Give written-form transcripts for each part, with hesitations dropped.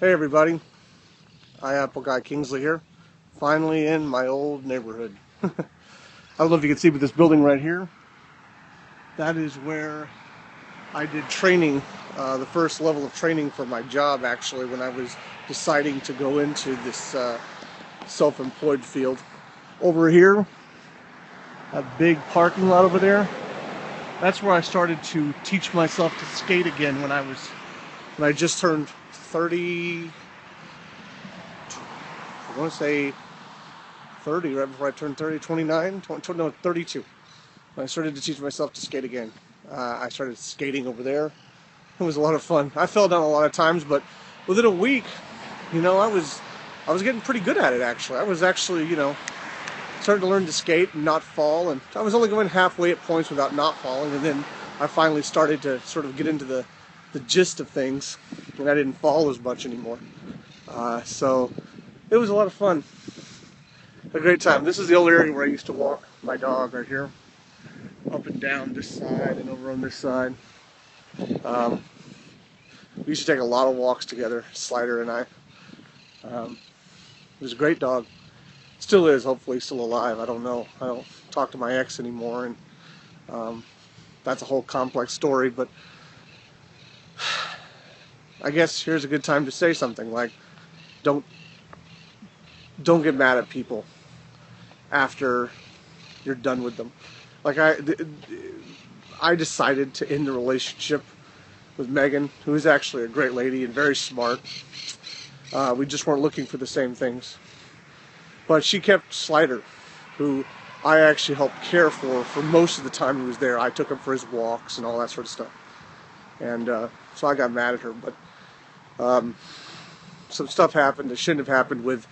Hey everybody, Apple Guy Kingsley here. Finally in my old neighborhood. I don't know if you can see, but this building right here, that is where I did training, the first level of training for my job actually, when I was deciding to go into this self-employed field. Over here, that big parking lot over there, that's where I started to teach myself to skate again when I just turned 30. I want to say 30, right before I turned 30, 29, 20, no, 32. When I started to teach myself to skate again. I started skating over there. It was a lot of fun. I fell down a lot of times, but within a week, I was getting pretty good at it actually. I was actually, starting to learn to skate and not fall, and I was only going halfway at points without not falling, and then I finally started to sort of get into the gist of things, and I didn't fall as much anymore. So it was a lot of fun. A great time. This is the old area where I used to walk my dog right here. Up and down this side and over on this side. We used to take a lot of walks together, Slider and I. He was a great dog. Still is, hopefully still alive. I don't know. I don't talk to my ex anymore, and that's a whole complex story, but I guess here's a good time to say something like, don't get mad at people after you're done with them. Like I decided to end the relationship with Megan, who is actually a great lady and very smart. We just weren't looking for the same things. But she kept Slider, who I actually helped care for most of the time he was there. I took him for his walks and all that sort of stuff. And so I got mad at her, but some stuff happened that shouldn't have happened with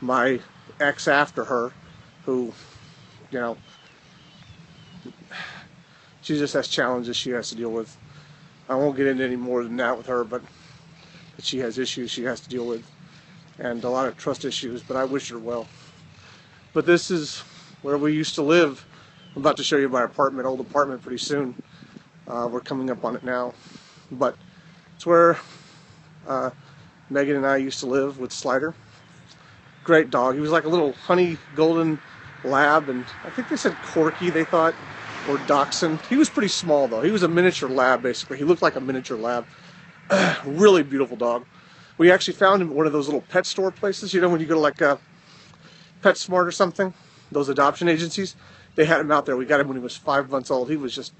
my ex after her, who, she just has challenges she has to deal with. I won't get into any more than that with her, but she has issues she has to deal with, and a lot of trust issues, but I wish her well. But this is where we used to live. I'm about to show you my old apartment pretty soon. We're coming up on it now. But it's where Megan and I used to live with Slider. Great dog. He was like a little honey golden lab, and I think they said Corky, they thought, or Dachshund. He was pretty small though. He was a miniature lab basically. He looked like a miniature lab. Really beautiful dog. We actually found him at one of those little pet store places. When you go to like PetSmart or something, those adoption agencies, they had him out there. We got him when he was 5 months old. He was just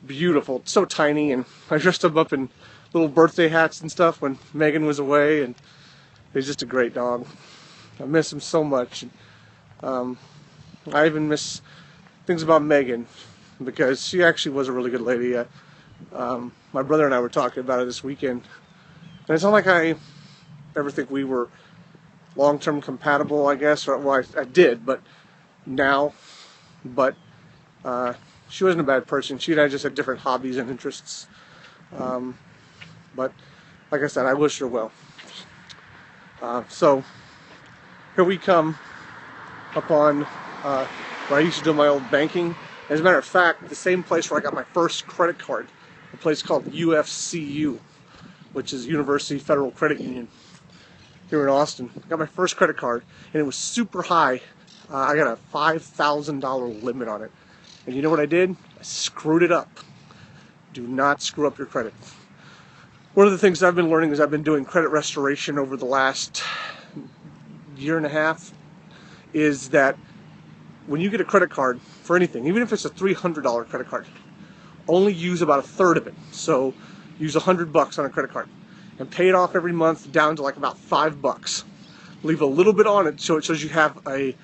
beautiful, so tiny, and I dressed him up in little birthday hats and stuff when Megan was away, and he's just a great dog. I miss him so much. I even miss things about Megan, because she actually was a really good lady. My brother and I were talking about it this weekend, and it's not like I ever think we were long-term compatible, I guess, or well, I did, but now, she wasn't a bad person. She and I just had different hobbies and interests, but like I said, I wish her well. So here we come upon where I used to do my old banking. As a matter of fact, the same place where I got my first credit card, a place called UFCU, which is University Federal Credit Union here in Austin. I got my first credit card, and it was super high. I got a $5,000 limit on it. And you know what I did? I screwed it up. Do not screw up your credit. One of the things I've been learning is I've been doing credit restoration over the last year and a half, is that when you get a credit card for anything, even if it's a $300 credit card, only use about a third of it. So use $100 on a credit card and pay it off every month down to like about $5. Leave a little bit on it so it shows you have a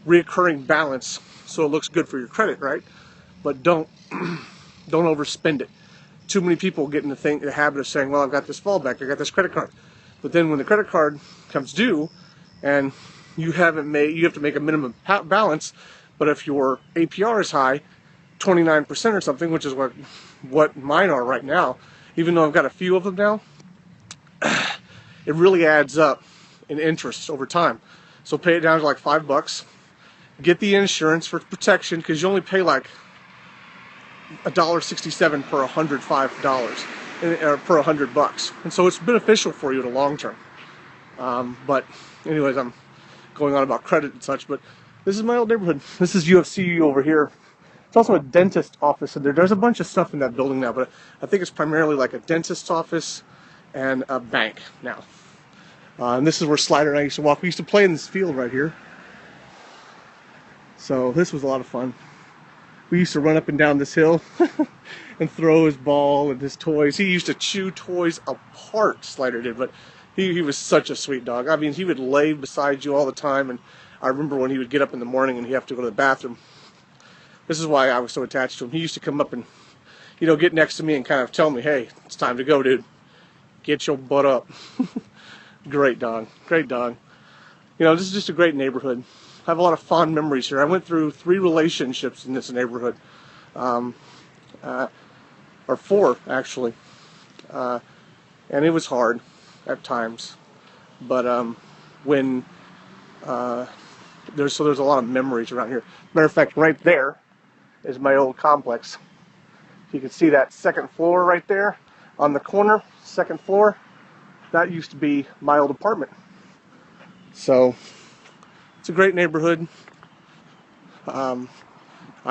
reoccurring balance, so it looks good for your credit, right? But don't overspend it. Too many people get in the habit of saying, well, I've got this fallback, I got this credit card. But then when the credit card comes due and you have to make a minimum balance, but if your APR is high, 29% or something, which is what mine are right now, even though I've got a few of them now, it really adds up in interest over time. So pay it down to like $5. Get the insurance for protection, because you only pay like $1.67 per $105 or per $100, and so it's beneficial for you in the long term. But anyways, I'm going on about credit and such, but this is my old neighborhood. This is UFC over here. It's also a dentist office in there. There's a bunch of stuff in that building now, but I think it's primarily like a dentist's office and a bank now. And this is where Slider and I used to walk. We used to play in this field right here. So this was a lot of fun. We used to run up and down this hill and throw his ball and his toys. He used to chew toys apart, Slider did, but he was such a sweet dog. I mean, he would lay beside you all the time, and I remember when he would get up in the morning and he'd have to go to the bathroom. This is why I was so attached to him. He used to come up and, get next to me and kind of tell me, hey, it's time to go, dude. Get your butt up. Great dog. Great dog. This is just a great neighborhood. I have a lot of fond memories here. I went through 3 relationships in this neighborhood. Or 4, actually. And it was hard at times. But there's a lot of memories around here. Matter of fact, right there is my old complex. You can see that second floor right there on the corner, second floor. That used to be my old apartment. So it's a great neighborhood. I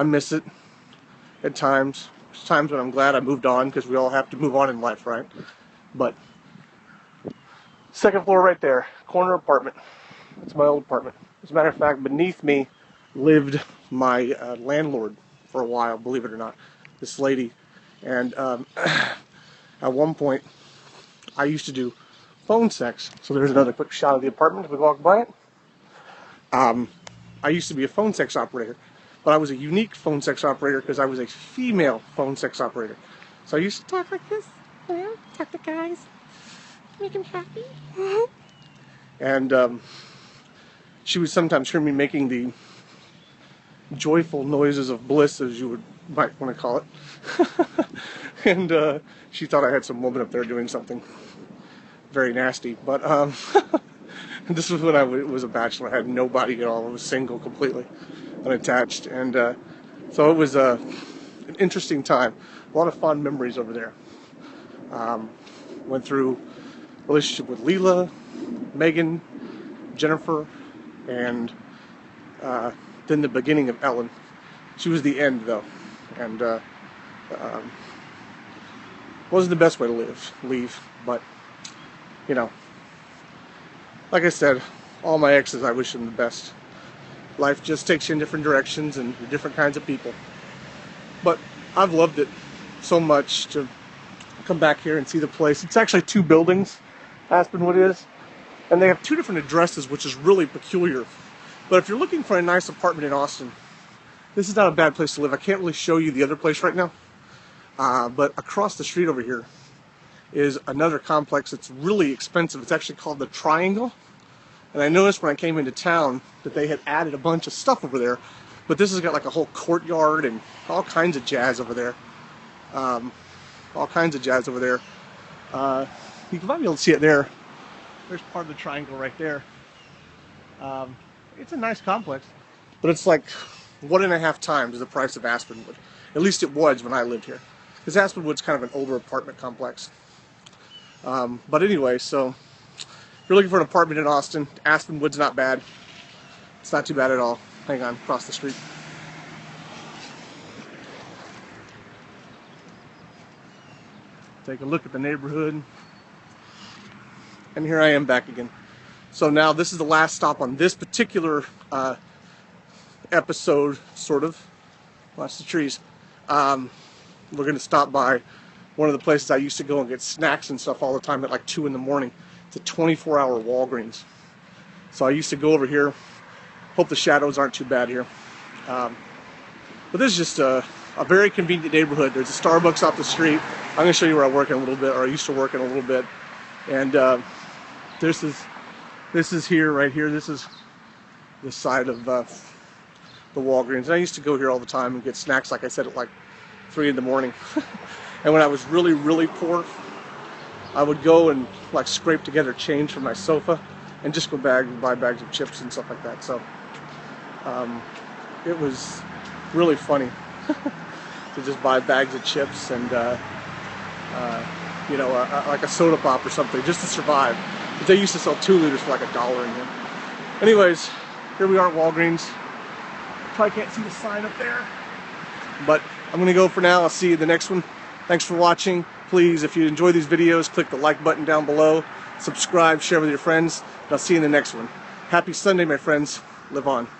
miss it at times. There's times when I'm glad I moved on, because we all have to move on in life, right? But second floor right there, corner apartment. It's my old apartment. As a matter of fact, beneath me lived my landlord for a while, believe it or not, this lady. And at one point, I used to do phone sex. So there's another quick shot of the apartment as we walk by it. I used to be a phone sex operator, but I was a unique phone sex operator because I was a female phone sex operator. So I used to talk like this, talk to guys, make them happy. And she would sometimes hear me making the joyful noises of bliss, as you might want to call it. And she thought I had some woman up there doing something very nasty. But this was when I was a bachelor. I had nobody at all. I was single, completely unattached. And so it was an interesting time. A lot of fond memories over there. Went through a relationship with Leela, Megan, Jennifer, and then the beginning of Ellen. She was the end, though, and wasn't the best way to leave, but like I said, all my exes, I wish them the best. Life just takes you in different directions and different kinds of people, but I've loved it so much to come back here and see the place. It's actually 2 buildings, Aspenwood is, and they have 2 different addresses, which is really peculiar. But if you're looking for a nice apartment in Austin, this is not a bad place to live. I can't really show you the other place right now, but across the street over here is another complex that's really expensive. It's actually called the Triangle, and I noticed when I came into town that they had added a bunch of stuff over there, but this has got like a whole courtyard and all kinds of jazz over there. You might be able to see it there. There's part of the Triangle right there. It's a nice complex, but it's like 1.5 times the price of Aspenwood. At least it was when I lived here, because Aspenwood's kind of an older apartment complex. But anyway, so if you're looking for an apartment in Austin, Aspenwood's not bad. It's not too bad at all. Hang on, across the street. Take a look at the neighborhood. And here I am back again. So now this is the last stop on this particular episode, sort of. Watch the trees. We're going to stop by one of the places I used to go and get snacks and stuff all the time at like 2 in the morning. It's a 24-hour Walgreens. So I used to go over here. Hope the shadows aren't too bad here. But this is just a very convenient neighborhood. There's a Starbucks off the street. I'm going to show you where I work in a little bit, or I used to work in a little bit. And this is here, right here. This is the side of the Walgreens. And I used to go here all the time and get snacks, like I said, at like 3 in the morning. And when I was really, really poor, I would go and like scrape together change from my sofa and just go buy bags of chips and stuff like that. So it was really funny to just buy bags of chips and like a soda pop or something just to survive. But they used to sell 2 liters for like $1 in here. Anyways, here we are at Walgreens. Probably can't see the sign up there. But I'm going to go for now. I'll see you in the next one. Thanks for watching. Please, if you enjoy these videos, click the like button down below. Subscribe, share with your friends. And I'll see you in the next one. Happy Sunday, my friends. Live on.